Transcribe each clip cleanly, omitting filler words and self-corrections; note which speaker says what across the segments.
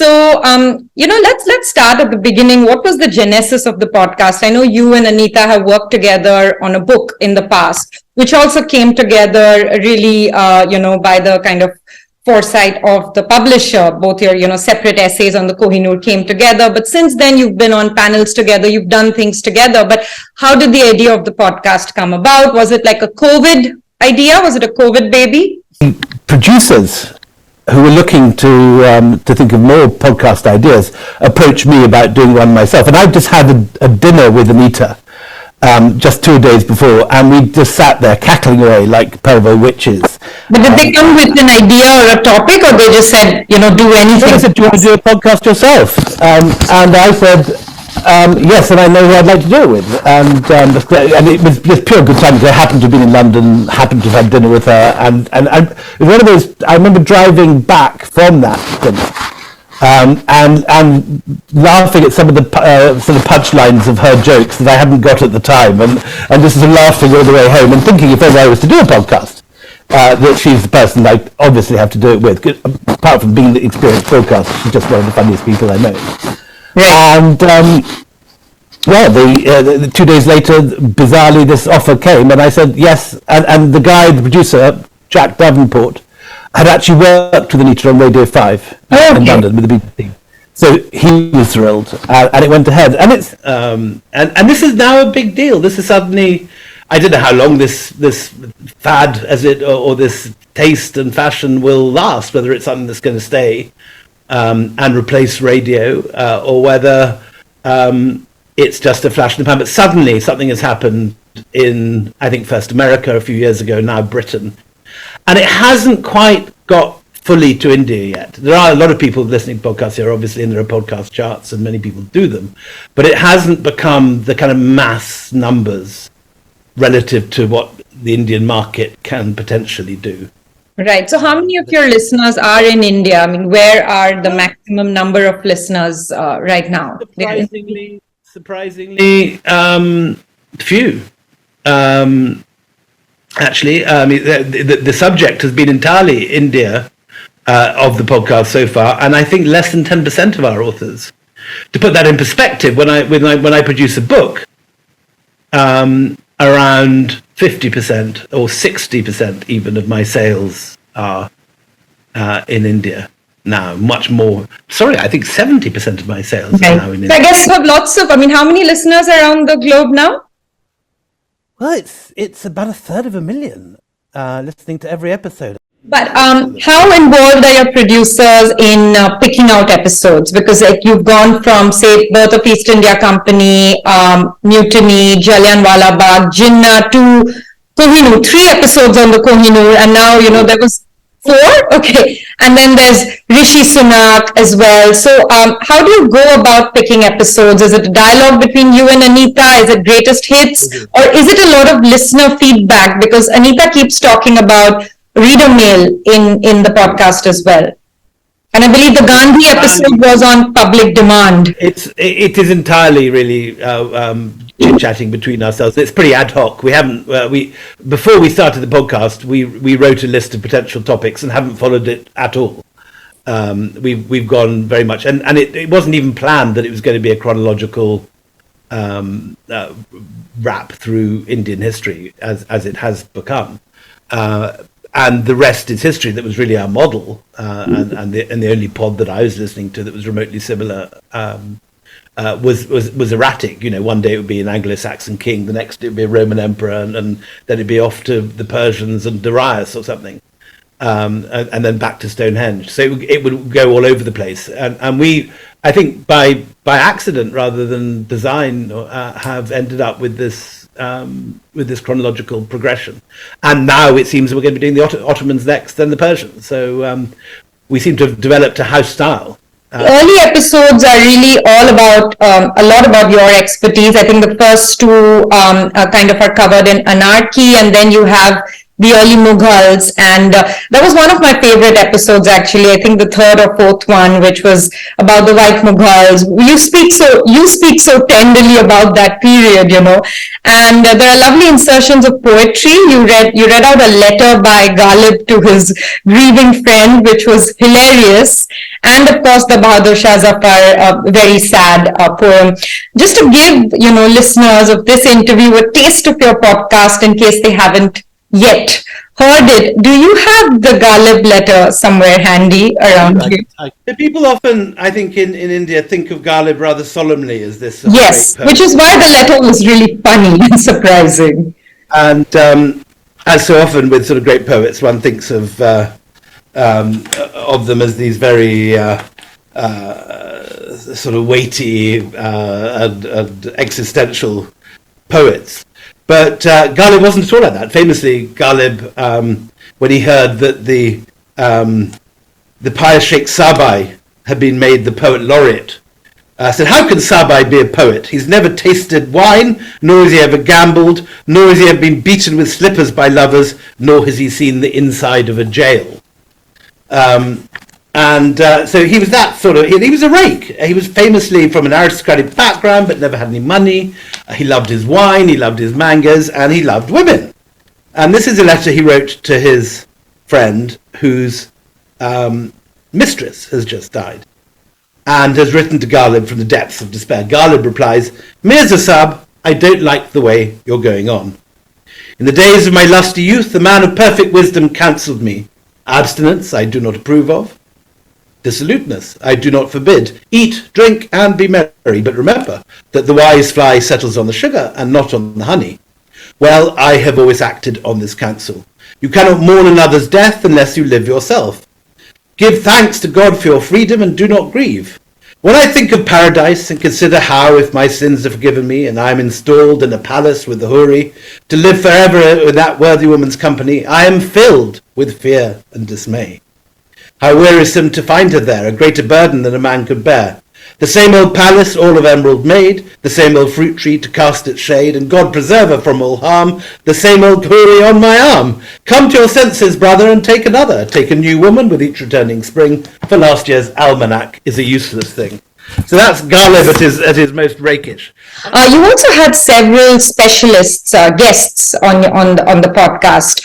Speaker 1: Let's start at the beginning. What was the genesis of the podcast? I know you and Anita have worked together on a book in the past, which also came together really, by the kind of foresight of the publisher. Both your, separate essays on the Kohinoor came together. But since then, you've been on panels together, you've done things together. But how did the idea of the podcast come about? Was it like a COVID idea? Was it a COVID baby?
Speaker 2: Producers who were looking to think of more podcast ideas approached me about doing one myself. And I just had a dinner with Anita just 2 days before, and we just sat there cackling away like pervo witches.
Speaker 1: But did they come with an idea or a topic, or they just said, do anything?
Speaker 2: They said, do you want to do a podcast yourself? And I said, yes, and I know who I'd like to do it with. And it was just pure good timing. I happened to have been in London, happened to have had dinner with her, and it was one of those. I remember driving back from that dinner, and laughing at some of the sort of punchlines of her jokes that I hadn't got at the time, and just sort of laughing all the way home and thinking if ever I was to do a podcast, that she's the person I obviously have to do it with. Apart from being the experienced broadcaster, she's just one of the funniest people I know. Yeah. And the 2 days later, bizarrely, this offer came, and I said yes. And the producer, Jack Davenport, had actually worked with Anita on Radio 5 in London with the BBC. So he was thrilled, and it went ahead. And it's and this is now a big deal. This is suddenly, I don't know how long this fad, or this taste and fashion will last. Whether it's something that's going to stay and replace radio, or whether it's just a flash in the pan. But suddenly something has happened in, I think, first America a few years ago, now Britain. And it hasn't quite got fully to India yet. There are a lot of people listening to podcasts here, obviously, and there are podcast charts, and many people do them. But it hasn't become the kind of mass numbers relative to what the Indian market can potentially do.
Speaker 1: Right. So how many of your listeners are in India? I mean, where are the maximum number of listeners right now?
Speaker 2: Surprisingly, few. Actually, the subject has been entirely India of the podcast so far, and I think less than 10% of our authors. To put that in perspective, when I produce a book, around 50% or 60% even of my sales are in India now. Much more. Sorry, I think 70% of my sales are now in India.
Speaker 1: So I guess you have lots of. I mean, how many listeners around the globe now?
Speaker 2: Well, it's about 1/3 listening to every episode.
Speaker 1: But how involved are your producers in picking out episodes? Because you've gone from, say, Birth of East India Company, Mutiny, Jallianwala Bagh, Jinnah to Kohinoor. 3 episodes on the Kohinoor, and now there was 4. Okay, and then there's Rishi Sunak as well. So how do you go about picking episodes? Is it a dialogue between you and Anita? Is it greatest hits? Or is it a lot of listener feedback? Because Anita keeps talking about reader mail in the podcast as well. And I believe the Gandhi episode was on public demand.
Speaker 2: It is entirely really chit-chatting between ourselves. It's pretty ad hoc. We haven't before we started the podcast, we wrote a list of potential topics and haven't followed it at all. We've gone very much, and it wasn't even planned that it was going to be a chronological wrap through Indian history as it has become. And the rest is history. That was really our model, and the only pod that I was listening to that was remotely similar was erratic. One day it would be an Anglo-Saxon king, the next it would be a Roman emperor, and then it'd be off to the Persians and Darius or something, and then back to Stonehenge. So it would go all over the place, and we, I think, by accident rather than design, have ended up with this chronological progression. And now it seems we're going to be doing the Ottomans next, then the Persians. So we seem to have developed a house style.
Speaker 1: Early episodes are really all about a lot about your expertise. I think the first 2 kind of are covered in anarchy, and then you have the early Mughals, and that was one of my favorite episodes. Actually, I think the third or fourth one, which was about the white Mughals. You speak so tenderly about that period, and there are lovely insertions of poetry. You read out a letter by Ghalib to his grieving friend, which was hilarious, and of course the Bahadur Shah Zafar, very sad poem. Just to give listeners of this interview a taste of your podcast, in case they haven't yet heard it, do you have the Ghalib letter somewhere handy around you?
Speaker 3: The people often, I think, in India think of Ghalib rather solemnly as this.
Speaker 1: Yes, which is why the letter was really funny and surprising.
Speaker 3: And as so often with sort of great poets, one thinks of them as these very sort of weighty and existential poets. But Ghalib wasn't at all like that. Famously, Ghalib, when he heard that the pious Sheikh Sabai had been made the poet laureate, said, "How can Sabai be a poet? He's never tasted wine, nor has he ever gambled, nor has he ever been beaten with slippers by lovers, nor has he seen the inside of a jail." So he was that sort of, he was a rake. He was famously from an aristocratic background, but never had any money. He loved his wine, he loved his mangas, and he loved women. And this is a letter he wrote to his friend whose mistress has just died and has written to Ghalib from the depths of despair. Ghalib replies, "Mirza Sahib, I don't like the way you're going on. In the days of my lusty youth, the man of perfect wisdom counselled me. Abstinence I do not approve of. Dissoluteness I do not forbid. Eat, drink, and be merry, but remember that the wise fly settles on the sugar and not on the honey. Well, I have always acted on this counsel. You cannot mourn another's death unless you live yourself. Give thanks to God for your freedom and do not grieve. When I think of paradise and consider how, if my sins are forgiven me and I am installed in a palace with the Houri, to live forever in that worthy woman's company, I am filled with fear and dismay. How wearisome to find her there, a greater burden than a man could bear. The same old palace, all of emerald made, the same old fruit tree to cast its shade, and God preserve her from all harm, the same old Houri on my arm. Come to your senses, brother, and take another. Take a new woman with each returning spring, for last year's almanac is a useless thing." So that's Ghalib at his most rakish.
Speaker 1: You also had several specialists, guests on the podcast.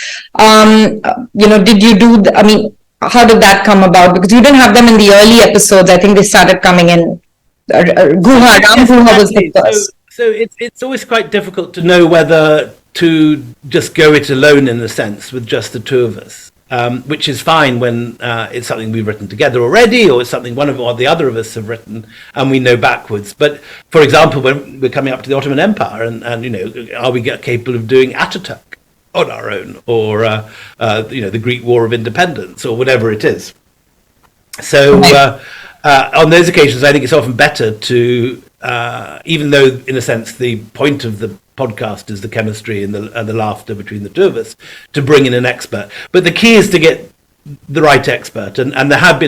Speaker 1: Did you do? How did that come about? Because you didn't have them in the early episodes. I think they started coming in. Guha was the first.
Speaker 3: So it's always quite difficult to know whether to just go it alone in a sense with just the two of us, which is fine when it's something we've written together already, or it's something one or the other of us have written and we know backwards. But for example, when we're coming up to the Ottoman Empire, and are we capable of doing Ataturk on our own, or the Greek War of Independence, or whatever it is? So on those occasions, I think it's often better to, even though in a sense the point of the podcast is the chemistry and the laughter between the two of us, to bring in an expert. But the key is to get the right expert, and there have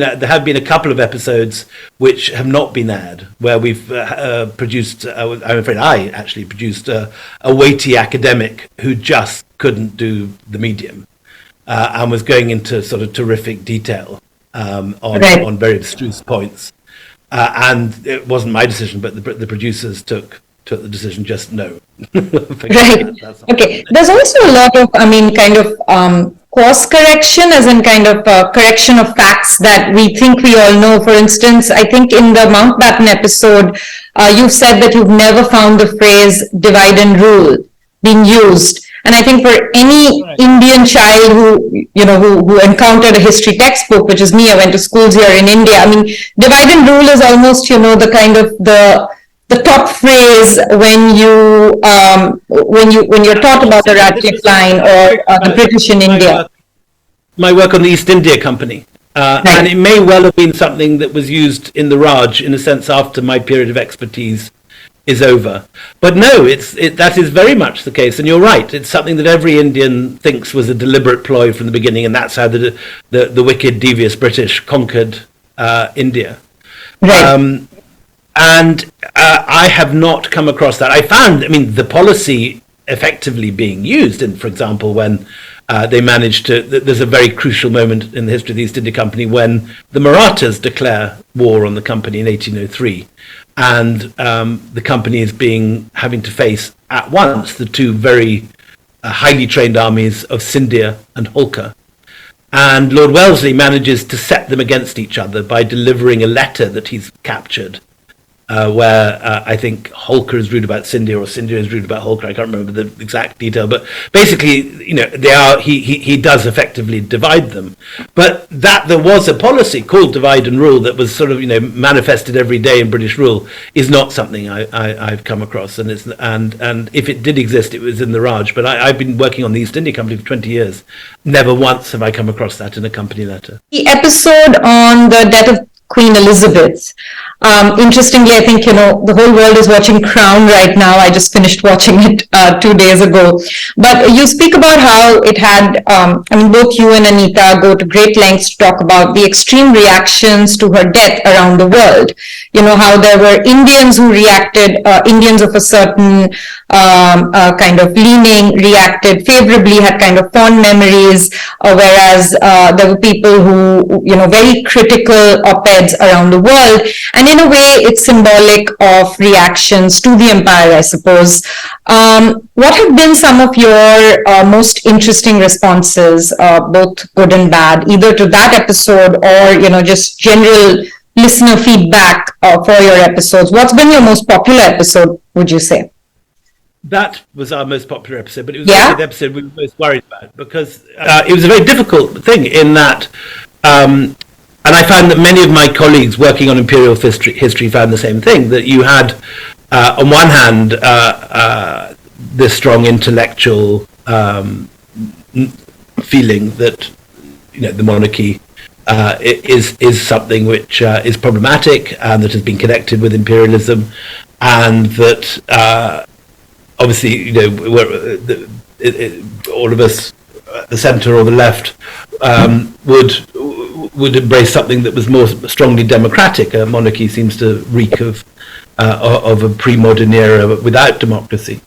Speaker 3: been a couple of episodes which have not been aired, where we've produced. I'm afraid I actually produced a weighty academic who just couldn't do the medium, and was going into sort of terrific detail on very abstruse points, and it wasn't my decision, but the producers took the decision. Just no.
Speaker 1: Right. Okay. There's also a lot of, course correction, as in kind of correction of facts that we think we all know. For instance, I think in the Mountbatten episode, you've said that you've never found the phrase divide and rule being used. And I think for any Indian child who encountered a history textbook, which is me, I went to schools here in India. Divide and rule is almost, the kind of the top phrase when you're taught about the Radcliffe line or the British in India.
Speaker 3: My work on the East India Company, and it may well have been something that was used in the Raj, in a sense, after my period of expertise is over. But no, that is very much the case, and you're right. It's something that every Indian thinks was a deliberate ploy from the beginning, and that's how the wicked, devious British conquered India.
Speaker 1: Right.
Speaker 3: And I have not come across that. I found, the policy effectively being used, and for example, when they managed to. There's a very crucial moment in the history of the East India Company when the Marathas declare war on the company in 1803, and the company is having to face at once the two very highly trained armies of Scindia and Holkar. And Lord Wellesley manages to set them against each other by delivering a letter that he's captured, where I think Holkar is rude about Scindia, or Scindia is rude about Holkar. I can't remember the exact detail, but basically, he does effectively divide them. But that there was a policy called divide and rule that was sort of manifested every day in British rule is not something I've come across, and if it did exist, it was in the Raj. But I've been working on the East India Company for 20 years. Never once have I come across that in a company letter.
Speaker 1: The episode on the death of Queen Elizabeth. Interestingly, I think, the whole world is watching Crown right now. I just finished watching it 2 days ago. But you speak about how it had, both you and Anita go to great lengths to talk about the extreme reactions to her death around the world. How there were Indians who reacted, Indians of a certain kind of leaning reacted favorably, had kind of fond memories, whereas there were people who, very critical op-eds around the world. And in a way, it's symbolic of reactions to the empire, I suppose. What have been some of your most interesting responses, both good and bad, either to that episode or, just general listener feedback for your episodes? What's been your most popular episode, would you say?
Speaker 3: That was our most popular episode, but it was also the episode we were most worried about, because it was a very difficult thing in that, and I found that many of my colleagues working on imperial history found the same thing, that you had, on one hand, this strong intellectual feeling that the monarchy is something which is problematic and that has been connected with imperialism, and that obviously all of us at the centre or the left would embrace something that was more strongly democratic. A monarchy seems to reek of a pre-modern era without democracy.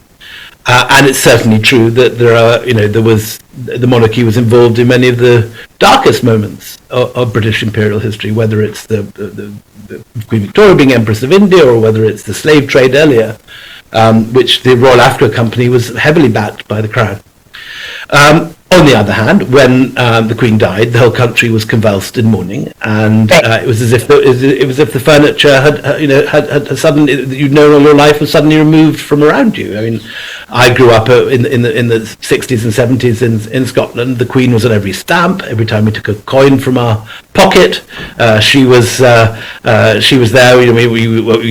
Speaker 3: And it's certainly true that the monarchy was involved in many of the darkest moments of British imperial history, whether it's the Queen Victoria being Empress of India, or whether it's the slave trade earlier, which the Royal Africa Company was heavily backed by the Crown. On the other hand, when the Queen died, the whole country was convulsed in mourning, and it was as if the furniture had suddenly, all your life was suddenly removed from around you. I mean, I grew up in the 60s and 70s in Scotland. The Queen was on every stamp. Every time we took a coin from our pocket, she was there. We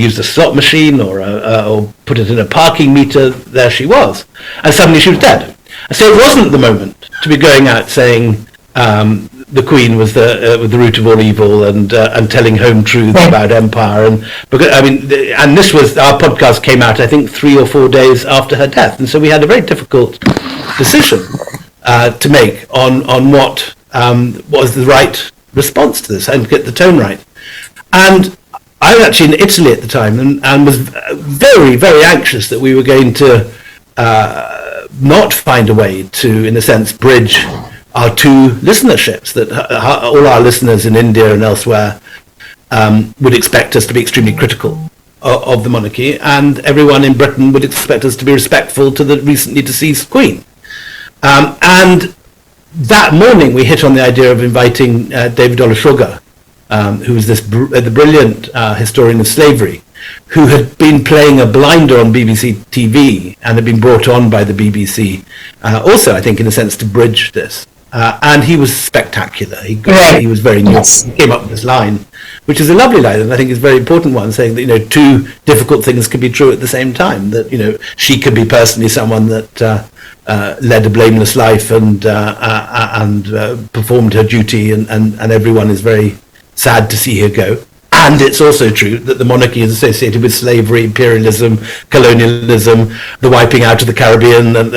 Speaker 3: used a slot machine or put it in a parking meter. There she was, and suddenly she was dead. So it wasn't the moment to be going out saying the Queen was the root of all evil and telling home truths about empire, and this was, our podcast came out I think 3 or 4 days after her death, and so we had a very difficult decision to make on what was the right response to this and get the tone right. And I was actually in Italy at the time and was very, very anxious that we were going to not find a way to, in a sense, bridge our two listenerships, that all our listeners in India and elsewhere would expect us to be extremely critical of the monarchy, and everyone in Britain would expect us to be respectful to the recently deceased Queen. And that morning we hit on the idea of inviting David Olusoga, who was the brilliant historian of slavery, who had been playing a blinder on BBC TV and had been brought on by the BBC, also, I think, in a sense, to bridge this. And he was spectacular. He was very new. Yes. He came up with this line, which is a lovely line, and I think is a very important one, saying that, two difficult things can be true at the same time. That, she could be personally someone that led a blameless life and performed her duty, and everyone is very sad to see her go. And it's also true that the monarchy is associated with slavery, imperialism, colonialism, the wiping out of the Caribbean and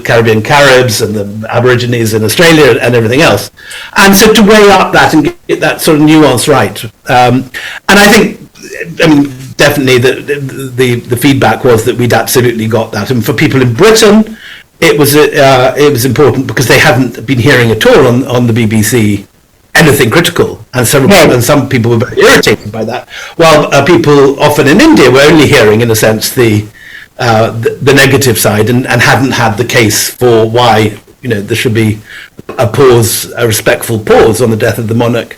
Speaker 3: Caribbean Caribs and the Aborigines in Australia and everything else. And so to weigh up that and get that sort of nuance right. And I think, definitely the feedback was that we'd absolutely got that. And for people in Britain, it was important because they hadn't been hearing at all on the BBC anything critical, and some people were very irritated by that. While people often in India were only hearing, in a sense, the negative side, and hadn't had the case for why there should be a respectful pause on the death of the monarch.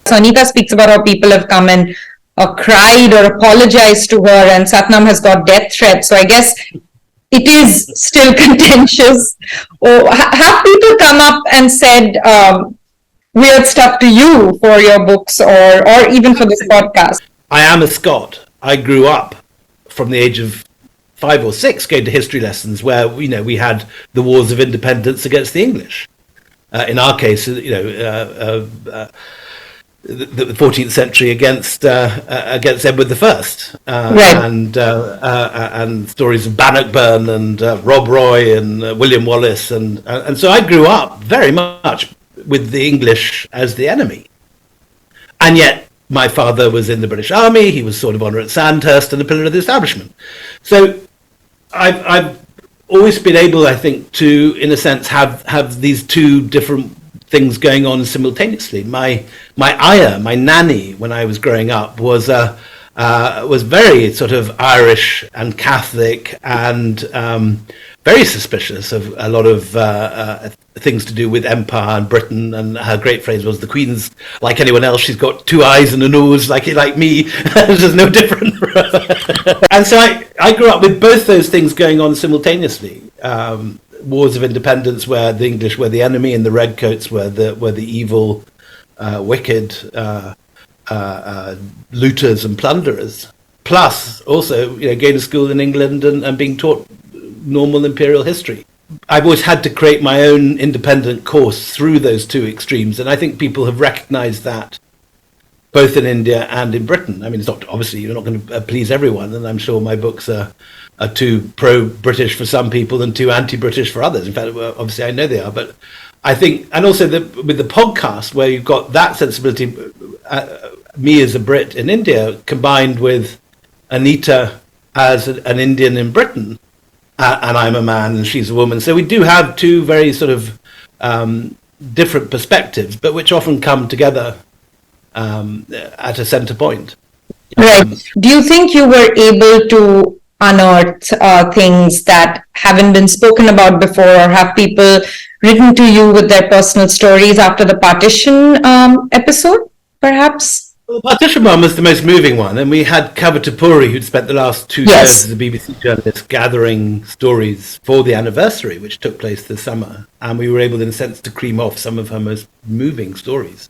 Speaker 1: So Anita speaks about how people have come and cried or apologized to her, and Satnam has got death threats. So I guess it is still contentious. Or have people come up and said weird stuff to you for your books or even for this podcast?
Speaker 3: I am a Scot. I grew up from the age of 5 or 6 going to history lessons where we had the wars of independence against the English. In our case, the 14th century against Edward I, and stories of Bannockburn and Rob Roy and William Wallace, and so I grew up very much with the English as the enemy, and yet my father was in the British Army. He was sort of honour at Sandhurst and a pillar of the establishment. So I've always been able, I think, to, in a sense, have these two different things going on simultaneously. My ayah, my nanny, when I was growing up, was very sort of Irish and Catholic and very suspicious of a lot of things to do with empire and Britain. And her great phrase was, "The Queen's like anyone else; she's got 2 eyes and a nose, like me. There's no different." And so I grew up with both those things going on simultaneously. Wars of independence, where the English were the enemy and the redcoats were the evil, wicked looters and plunderers. Plus, also, going to school in England and being taught normal imperial history. I've always had to create my own independent course through those two extremes, and I think people have recognised that both in India and in Britain. I mean, it's not, obviously you're not going to please everyone, and I'm sure my books are too pro-British for some people and too anti-British for others. In fact, obviously I know they are, but I think, and also with the podcast where you've got that sensibility, me as a Brit in India combined with Anita as an Indian in Britain, and I'm a man and she's a woman. So we do have two very sort of different perspectives, but which often come together at a centre point.
Speaker 1: Right. Do you think you were able to unearth things that haven't been spoken about before, or have people written to you with their personal stories after the partition episode, perhaps?
Speaker 3: Well, Partition One was the most moving one, and we had Kavita Puri, who'd spent the last 2 years as a BBC journalist gathering stories for the anniversary, which took place this summer, and we were able, in a sense, to cream off some of her most moving stories.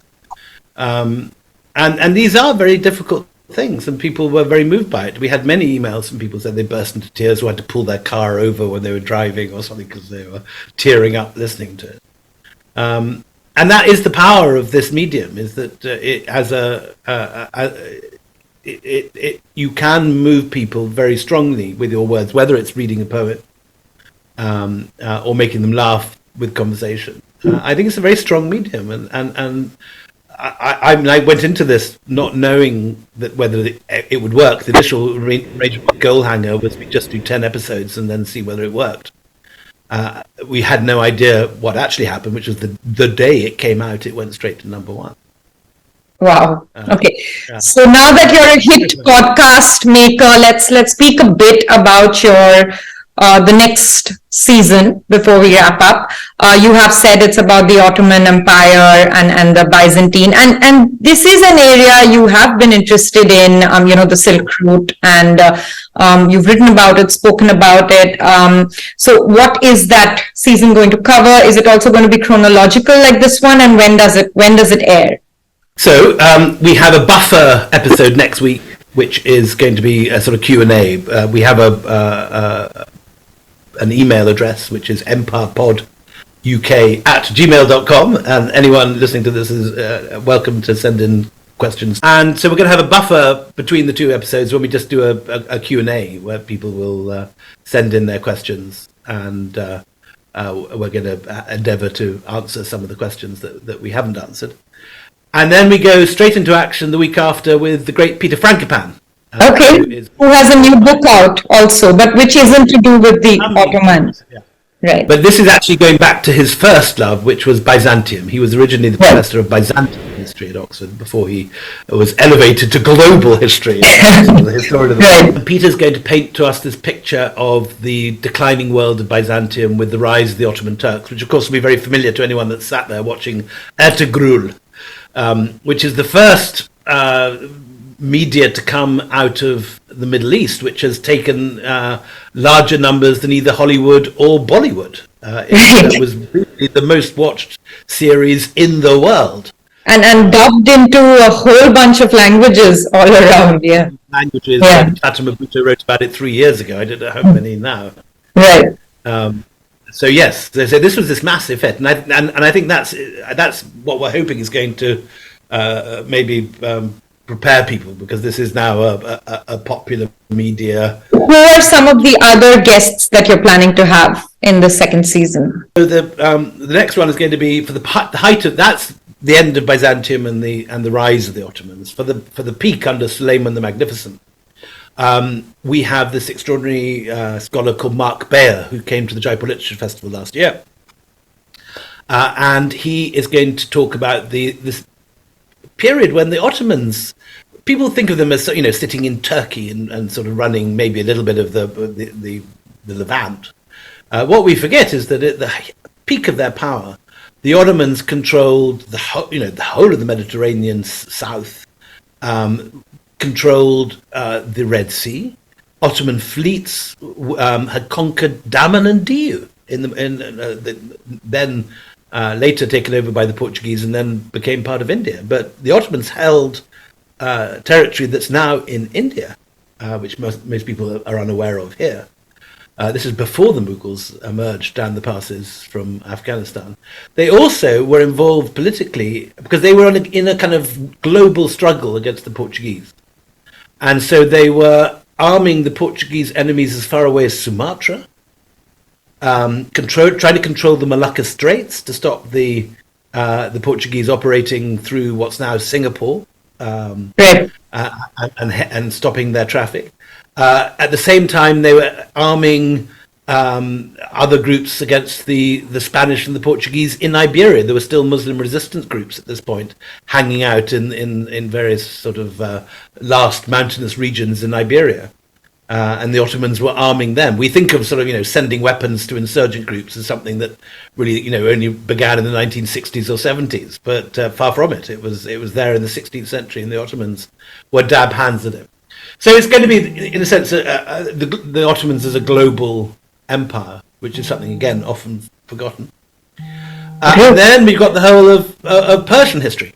Speaker 3: And these are very difficult things, and people were very moved by it. We had many emails from people who said they burst into tears or had to pull their car over when they were driving or something because they were tearing up listening to it. And that is the power of this medium, is that it has you can move people very strongly with your words, whether it's reading a poet or making them laugh with conversation. I think it's a very strong medium, and I went into this not knowing that whether it would work. The initial arrangement with Goalhanger was we just do 10 episodes and then see whether it worked. We had no idea what actually happened, which was the day it came out, it went straight to #1.
Speaker 1: Wow. Okay. So now that you're a hit podcast maker, let's speak a bit about your the next season before we wrap up. You have said it's about the Ottoman Empire and the Byzantine, and this is an area you have been interested in, the Silk Route, and you've written about it, spoken about it. So what is that season going to cover? Is it also going to be chronological like this one, and when does it air?
Speaker 3: So we have a buffer episode next week, which is going to be a sort of Q&A. We have an email address, which is empirePodUK@gmail.com, and anyone listening to this is welcome to send in questions. And so we're going to have a buffer between the two episodes when we just do a Q&A where people will send in their questions, and we're going to endeavour to answer some of the questions that we haven't answered. And then we go straight into action the week after with the great Peter Frankopan. Who
Speaker 1: has a new book out also, but which isn't to do with the Ottomans.
Speaker 3: Yeah.
Speaker 1: Right.
Speaker 3: But this is actually going back to his first love, which was Byzantium. He was originally the professor of Byzantine history at Oxford before he was elevated to global history. The historian of the world. And Peter's going to paint to us this picture of the declining world of Byzantium with the rise of the Ottoman Turks, which of course will be very familiar to anyone that's sat there watching Ertugrul, which is the first media to come out of the Middle East, which has taken larger numbers than either Hollywood or Bollywood. It was really the most watched series in the world.
Speaker 1: And dubbed into a whole bunch of languages all around,
Speaker 3: Languages. Fatima Bhutto wrote about it 3 years ago. I don't know how many now.
Speaker 1: Right.
Speaker 3: So yes, so this was this massive hit, and I think that's what we're hoping is going to maybe prepare people, because this is now a popular media.
Speaker 1: Who are some of the other guests that you're planning to have in the second season?
Speaker 3: So the next one is going to be for the height of, that's the end of Byzantium and the rise of the Ottomans. For the peak under Suleiman the Magnificent, we have this extraordinary scholar called Mark Bayer, who came to the Jaipur Literature Festival last year, and he is going to talk about this period when the Ottomans, people think of them as, you know, sitting in Turkey and sort of running maybe a little bit of the Levant. What we forget is that at the peak of their power, the Ottomans controlled the whole of the Mediterranean south, controlled the Red Sea. Ottoman fleets had conquered Daman and Diu then later taken over by the Portuguese and then became part of India. But the Ottomans held territory that's now in India, which most people are unaware of here. This is before the Mughals emerged down the passes from Afghanistan. They also were involved politically because they were in a kind of global struggle against the Portuguese. And so they were arming the Portuguese enemies as far away as Sumatra, trying to control the Malacca Straits to stop the Portuguese operating through what's now Singapore, and stopping their traffic. At the same time, they were arming other groups against the Spanish and the Portuguese in Iberia. There were still Muslim resistance groups at this point hanging out in various sort of last mountainous regions in Iberia. And the Ottomans were arming them. We think of sort of, sending weapons to insurgent groups as something that really, only began in the 1960s or 70s. But far from it. It was there in the 16th century, and the Ottomans were dab hands at it. So it's going to be, in a sense, the Ottomans as a global empire, which is something, again, often forgotten. And then we've got the whole of Persian history.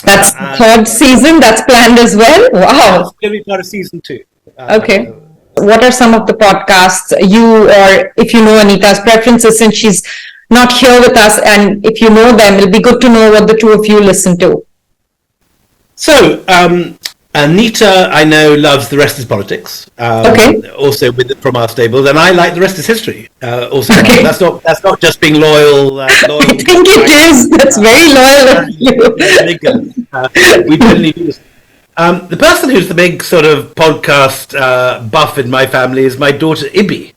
Speaker 1: That's the third season. That's planned as well. Wow.
Speaker 3: It's going to be part of season 2.
Speaker 1: Okay. What are some of the podcasts or if you know Anita's preferences, since she's not here with us, and if you know them, it'll be good to know what the two of you listen to.
Speaker 3: So, Anita, I know, loves The Rest is Politics. Also from our stables, and I like The Rest is History. Also, that's not just being loyal.
Speaker 1: I think it is. That's very loyal of you.
Speaker 3: We totally do. The person who's the big sort of podcast buff in my family is my daughter Ibby,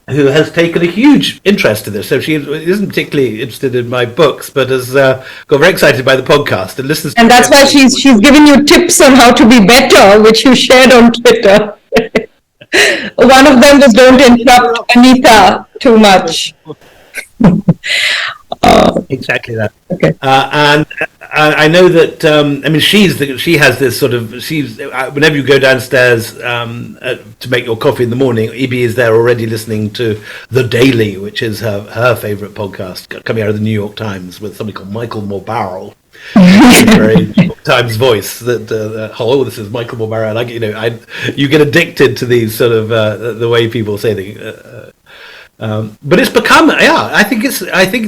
Speaker 3: who has taken a huge interest in this. So she isn't particularly interested in my books, but has got very excited by the podcast and listens.
Speaker 1: And that's why she's given you tips on how to be better, which you shared on Twitter. One of them was don't interrupt Anita too much.
Speaker 3: Exactly that.
Speaker 1: Okay.
Speaker 3: And I know that she has this sort of, whenever you go downstairs to make your coffee in the morning, Ibby is there already listening to The Daily, which is her favourite podcast, coming out of the New York Times with somebody called Michael Morbarrel. Very New York Times voice that this is Michael Morbarrel. You get addicted to these sort of the way people say things. But it's become, I think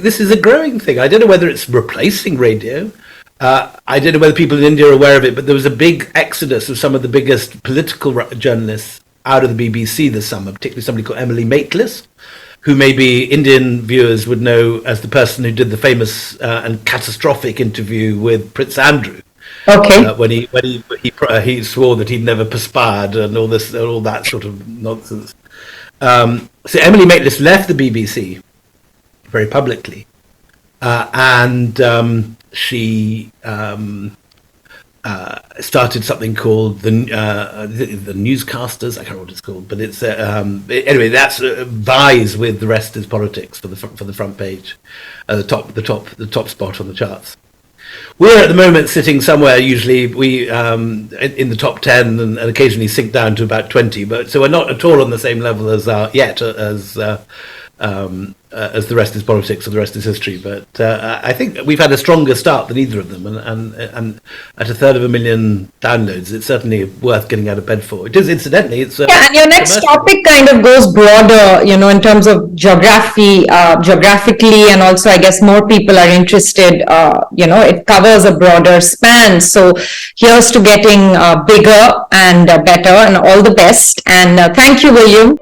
Speaker 3: this is a growing thing. I don't know whether it's replacing radio. I don't know whether people in India are aware of it, but there was a big exodus of some of the biggest political journalists out of the BBC this summer, particularly somebody called Emily Maitlis, who maybe Indian viewers would know as the person who did the famous and catastrophic interview with Prince Andrew. When he swore that he'd never perspired and all that sort of nonsense. So Emily Maitlis left the BBC very publicly, and she started something called the Newscasters. I can't remember what it's called, but it's anyway. That's vies with The Rest Is Politics for the front page, the top spot on the charts. We're at the moment sitting somewhere. Usually we in the top 10 and occasionally sink down to about 20. But so we're not at all on the same level as as The Rest Is Politics or The Rest Is History. But I think we've had a stronger start than either of them, and at 1/3 downloads, it's certainly worth getting out of bed for. It is, incidentally. It's
Speaker 1: and your next topic kind of goes broader, in terms of geographically, and also I guess more people are interested. It covers a broader span. So here's to getting bigger and better, and all the best. And thank you, William.